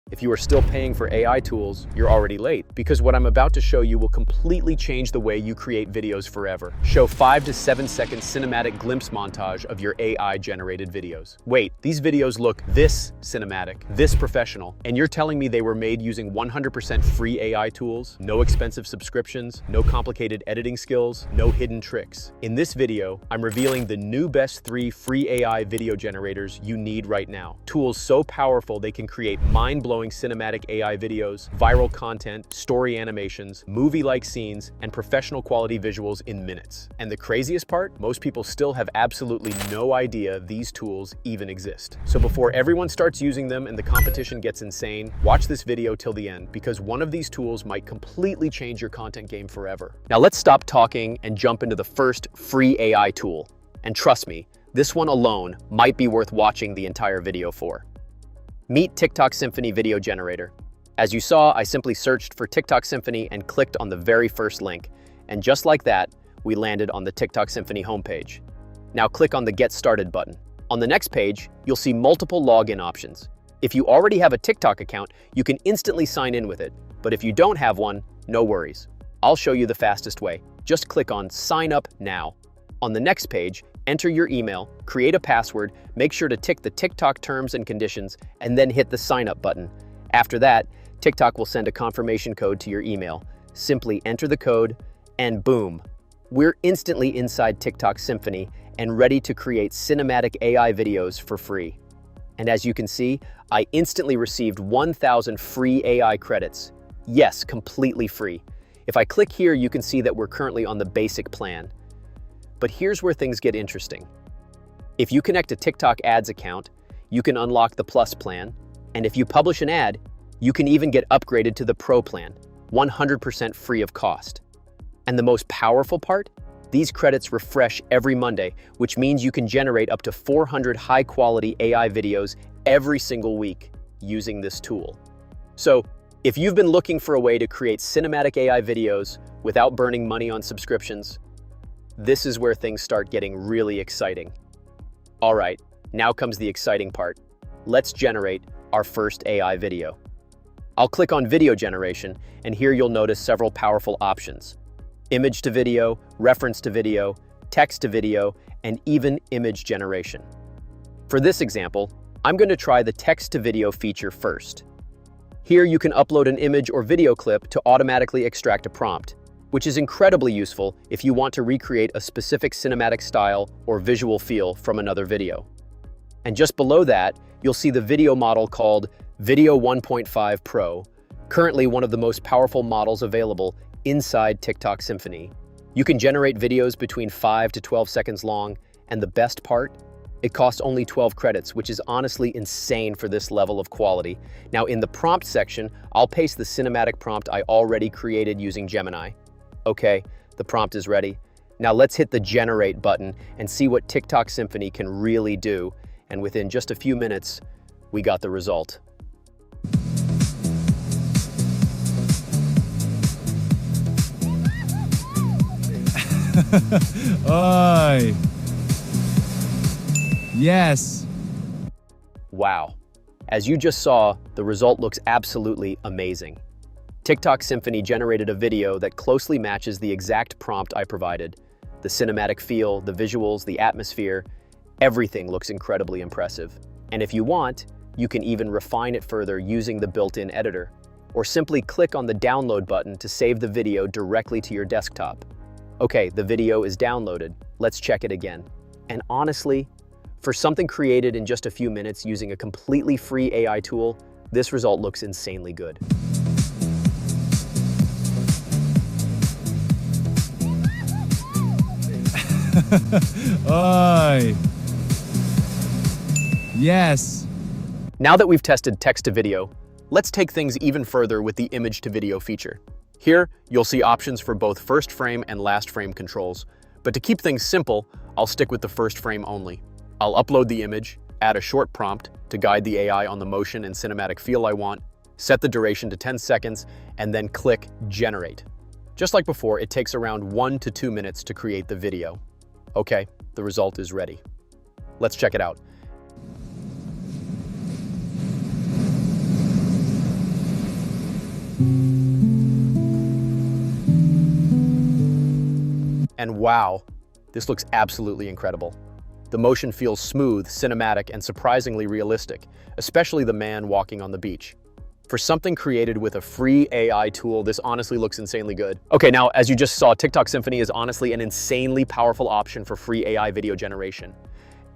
If you are still paying for AI tools, you're already late, because what I'm about to show you will completely change the way you create videos forever. Show 5 to 7 second cinematic glimpse montage of your AI-generated videos. Wait, these videos look this cinematic, this professional, and you're telling me they were made using 100% free AI tools, no expensive subscriptions, no complicated editing skills, no hidden tricks. In this video, I'm revealing the new best 3 free AI video generators you need right now. Tools so powerful they can create mind-blowing cinematic AI videos, viral content, story animations, movie-like scenes, and professional quality visuals in minutes. And the craziest part? Most people still have absolutely no idea these tools even exist. So before everyone starts using them and the competition gets insane, watch this video till the end, because one of these tools might completely change your content game forever. Now let's stop talking and jump into the first free AI tool. And trust me, this one alone might be worth watching the entire video for. Meet TikTok Symphony Video Generator. As you saw, I simply searched for TikTok Symphony and clicked on the very first link. And just like that, we landed on the TikTok Symphony homepage. Now click on the Get Started button. On the next page, you'll see multiple login options. If you already have a TikTok account, you can instantly sign in with it. But if you don't have one, no worries. I'll show you the fastest way. Just click on Sign Up Now. On the next page, enter your email, create a password, make sure to tick the TikTok terms and conditions, and then hit the sign up button. After that, TikTok will send a confirmation code to your email. Simply enter the code, and boom, we're instantly inside TikTok Symphony and ready to create cinematic AI videos for free. And as you can see, I instantly received 1,000 free AI credits. Yes, completely free. If I click here, you can see that we're currently on the basic plan. But here's where things get interesting. If you connect a TikTok ads account, you can unlock the Plus plan, and if you publish an ad, you can even get upgraded to the Pro plan, 100% free of cost. And the most powerful part? These credits refresh every Monday, which means you can generate up to 400 high-quality AI videos every single week using this tool. So, if you've been looking for a way to create cinematic AI videos without burning money on subscriptions, this is where things start getting really exciting. All right, now comes the exciting part. Let's generate our first AI video. I'll click on Video Generation, and here you'll notice several powerful options. Image to video, reference to video, text to video, and even image generation. For this example, I'm going to try the text to video feature first. Here you can upload an image or video clip to automatically extract a prompt, which is incredibly useful if you want to recreate a specific cinematic style or visual feel from another video. And just below that, you'll see the video model called Video 1.5 Pro, currently one of the most powerful models available inside TikTok Symphony. You can generate videos between 5 to 12 seconds long, and the best part? It costs only 12 credits, which is honestly insane for this level of quality. Now in the prompt section, I'll paste the cinematic prompt I already created using Gemini. Okay, the prompt is ready. Now let's hit the Generate button and see what TikTok Symphony can really do. And within just a few minutes, we got the result. Oi. Yes. Wow. As you just saw, the result looks absolutely amazing. TikTok Symphony generated a video that closely matches the exact prompt I provided. The cinematic feel, the visuals, the atmosphere, everything looks incredibly impressive. And if you want, you can even refine it further using the built-in editor, or simply click on the download button to save the video directly to your desktop. Okay, the video is downloaded. Let's check it again. And honestly, for something created in just a few minutes using a completely free AI tool, this result looks insanely good. Oi. Yes. Now that we've tested text to video, let's take things even further with the image to video feature. Here, you'll see options for both first frame and last frame controls. But to keep things simple, I'll stick with the first frame only. I'll upload the image, add a short prompt to guide the AI on the motion and cinematic feel I want, set the duration to 10 seconds, and then click Generate. Just like before, it takes around 1 to 2 minutes to create the video. Okay, the result is ready. Let's check it out. And wow, this looks absolutely incredible. The motion feels smooth, cinematic, and surprisingly realistic, especially the man walking on the beach. For something created with a free AI tool, this honestly looks insanely good. Okay, now, as you just saw, TikTok Symphony is honestly an insanely powerful option for free AI video generation.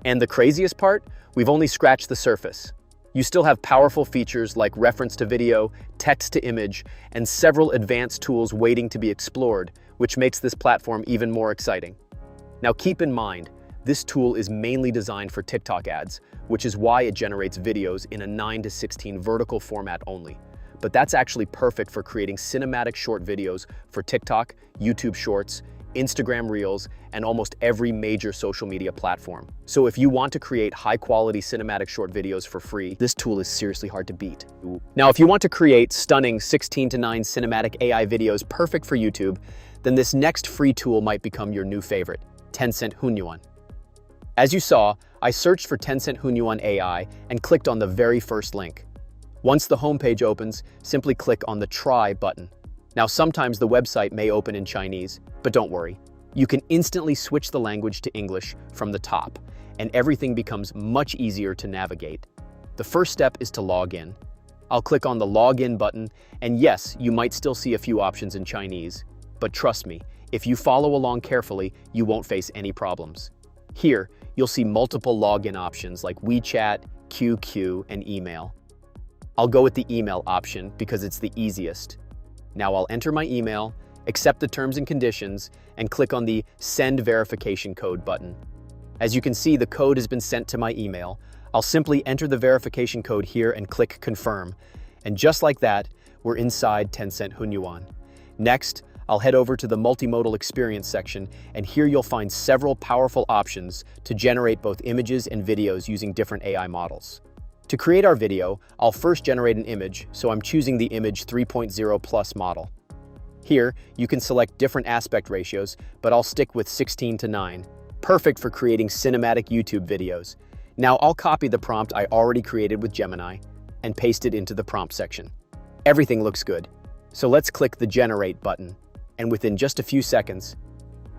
And the craziest part? We've only scratched the surface. You still have powerful features like reference to video, text to image, and several advanced tools waiting to be explored, which makes this platform even more exciting. Now keep in mind, this tool is mainly designed for TikTok ads, which is why it generates videos in a 9:16 vertical format only. But that's actually perfect for creating cinematic short videos for TikTok, YouTube Shorts, Instagram Reels, and almost every major social media platform. So if you want to create high-quality cinematic short videos for free, this tool is seriously hard to beat. Now, if you want to create stunning 16:9 cinematic AI videos perfect for YouTube, then this next free tool might become your new favorite, Tencent Hunyuan. As you saw, I searched for Tencent Hunyuan AI and clicked on the very first link. Once the homepage opens, simply click on the Try button. Now, sometimes the website may open in Chinese, but don't worry. You can instantly switch the language to English from the top, and everything becomes much easier to navigate. The first step is to log in. I'll click on the Login button, and yes, you might still see a few options in Chinese, but trust me, if you follow along carefully, you won't face any problems. Here, you'll see multiple login options like WeChat, QQ, and email. I'll go with the email option because it's the easiest. Now I'll enter my email, accept the terms and conditions, and click on the Send Verification Code button. As you can see, the code has been sent to my email. I'll simply enter the verification code here and click Confirm. And just like that, we're inside Tencent Hunyuan. Next, I'll head over to the multimodal experience section, and here you'll find several powerful options to generate both images and videos using different AI models. To create our video, I'll first generate an image, so I'm choosing the image 3.0 plus model. Here, you can select different aspect ratios, but I'll stick with 16:9, perfect for creating cinematic YouTube videos. Now I'll copy the prompt I already created with Gemini and paste it into the prompt section. Everything looks good, so let's click the Generate button, and within just a few seconds,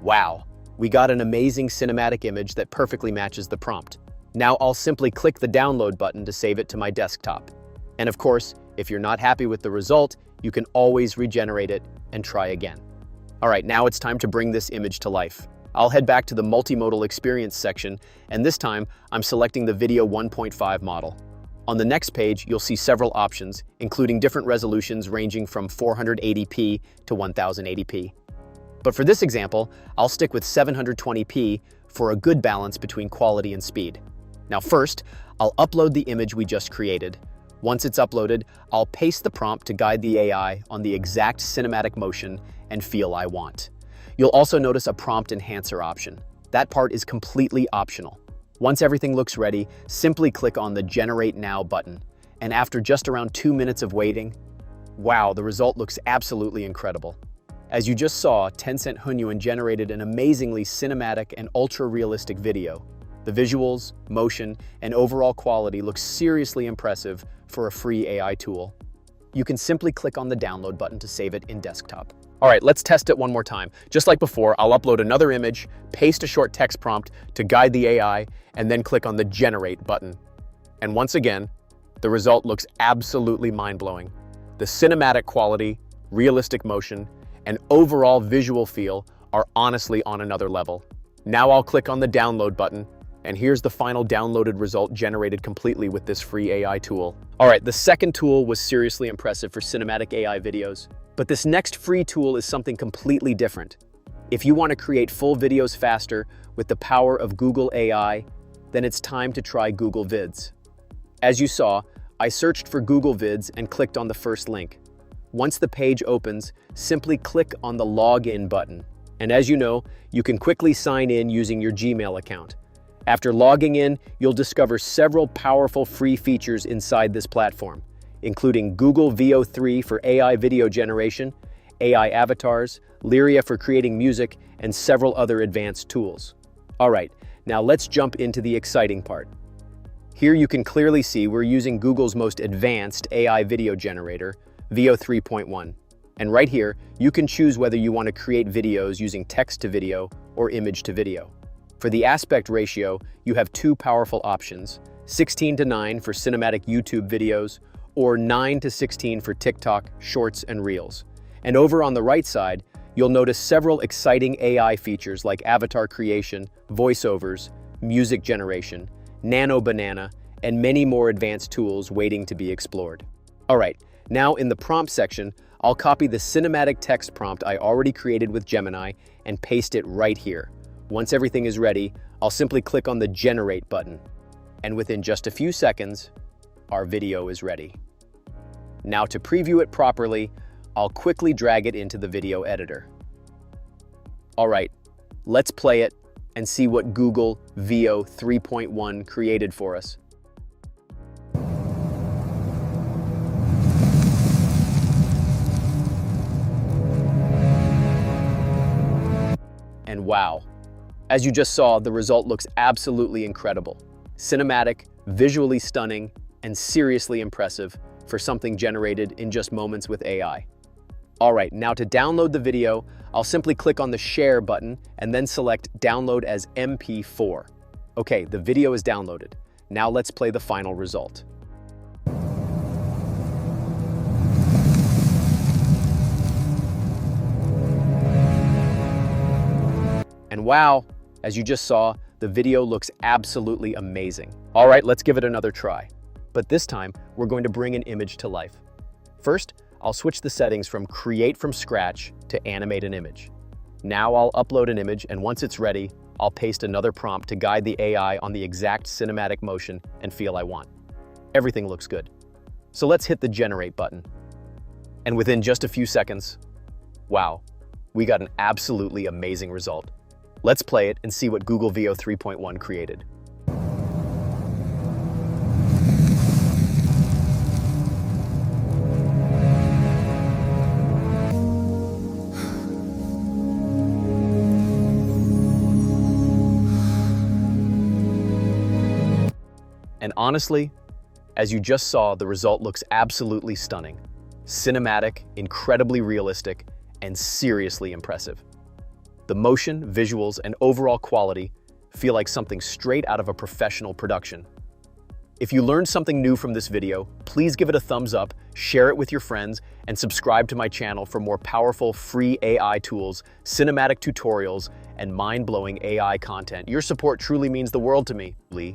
wow, we got an amazing cinematic image that perfectly matches the prompt. Now I'll simply click the Download button to save it to my desktop. And of course, if you're not happy with the result, you can always regenerate it and try again. All right, now it's time to bring this image to life. I'll head back to the multimodal experience section, and this time I'm selecting the video 1.5 model. On the next page, you'll see several options, including different resolutions ranging from 480p to 1080p. But for this example, I'll stick with 720p for a good balance between quality and speed. Now first, I'll upload the image we just created. Once it's uploaded, I'll paste the prompt to guide the AI on the exact cinematic motion and feel I want. You'll also notice a prompt enhancer option. That part is completely optional. Once everything looks ready, simply click on the Generate Now button. And after just around 2 minutes of waiting, wow, the result looks absolutely incredible. As you just saw, Tencent Hunyuan generated an amazingly cinematic and ultra-realistic video. The visuals, motion, and overall quality look seriously impressive for a free AI tool. You can simply click on the Download button to save it in desktop. All right, let's test it one more time. Just like before, I'll upload another image, paste a short text prompt to guide the AI, and then click on the Generate button. And once again, the result looks absolutely mind-blowing. The cinematic quality, realistic motion, and overall visual feel are honestly on another level. Now I'll click on the Download button, and here's the final downloaded result generated completely with this free AI tool. All right, the second tool was seriously impressive for cinematic AI videos, but this next free tool is something completely different. If you want to create full videos faster with the power of Google AI, then it's time to try Google Vids. As you saw, I searched for Google Vids and clicked on the first link. Once the page opens, simply click on the Login button. And as you know, you can quickly sign in using your Gmail account. After logging in, you'll discover several powerful free features inside this platform, including Google VO3 for AI video generation, AI avatars, Lyria for creating music, and several other advanced tools. All right, now let's jump into the exciting part. Here you can clearly see we're using Google's most advanced AI video generator, VO 3.1. And right here, you can choose whether you want to create videos using text to video or image to video. For the aspect ratio, you have two powerful options, 16:9 for cinematic YouTube videos or 9:16 for TikTok, Shorts, and Reels. And over on the right side, you'll notice several exciting AI features like avatar creation, voiceovers, music generation, nano banana, and many more advanced tools waiting to be explored. All right, now in the prompt section, I'll copy the cinematic text prompt I already created with Gemini and paste it right here. Once everything is ready, I'll simply click on the Generate button. And within just a few seconds, our video is ready. Now to preview it properly, I'll quickly drag it into the video editor. All right, let's play it and see what Google VO 3.1 created for us. And wow, as you just saw, the result looks absolutely incredible. Cinematic, visually stunning, and seriously impressive for something generated in just moments with AI. All right, now to download the video, I'll simply click on the Share button and then select Download as MP4. Okay, the video is downloaded. Now let's play the final result. And wow, as you just saw, the video looks absolutely amazing. All right, let's give it another try. But this time, we're going to bring an image to life. First, I'll switch the settings from Create from Scratch to Animate an Image. Now I'll upload an image, and once it's ready, I'll paste another prompt to guide the AI on the exact cinematic motion and feel I want. Everything looks good. So let's hit the Generate button. And within just a few seconds, wow, we got an absolutely amazing result. Let's play it and see what Google VO 3.1 created. And honestly, as you just saw, the result looks absolutely stunning. Cinematic, incredibly realistic, and seriously impressive. The motion, visuals, and overall quality feel like something straight out of a professional production. If you learned something new from this video, please give it a thumbs up, share it with your friends, and subscribe to my channel for more powerful free AI tools, cinematic tutorials, and mind-blowing AI content. Your support truly means the world to me, Lee.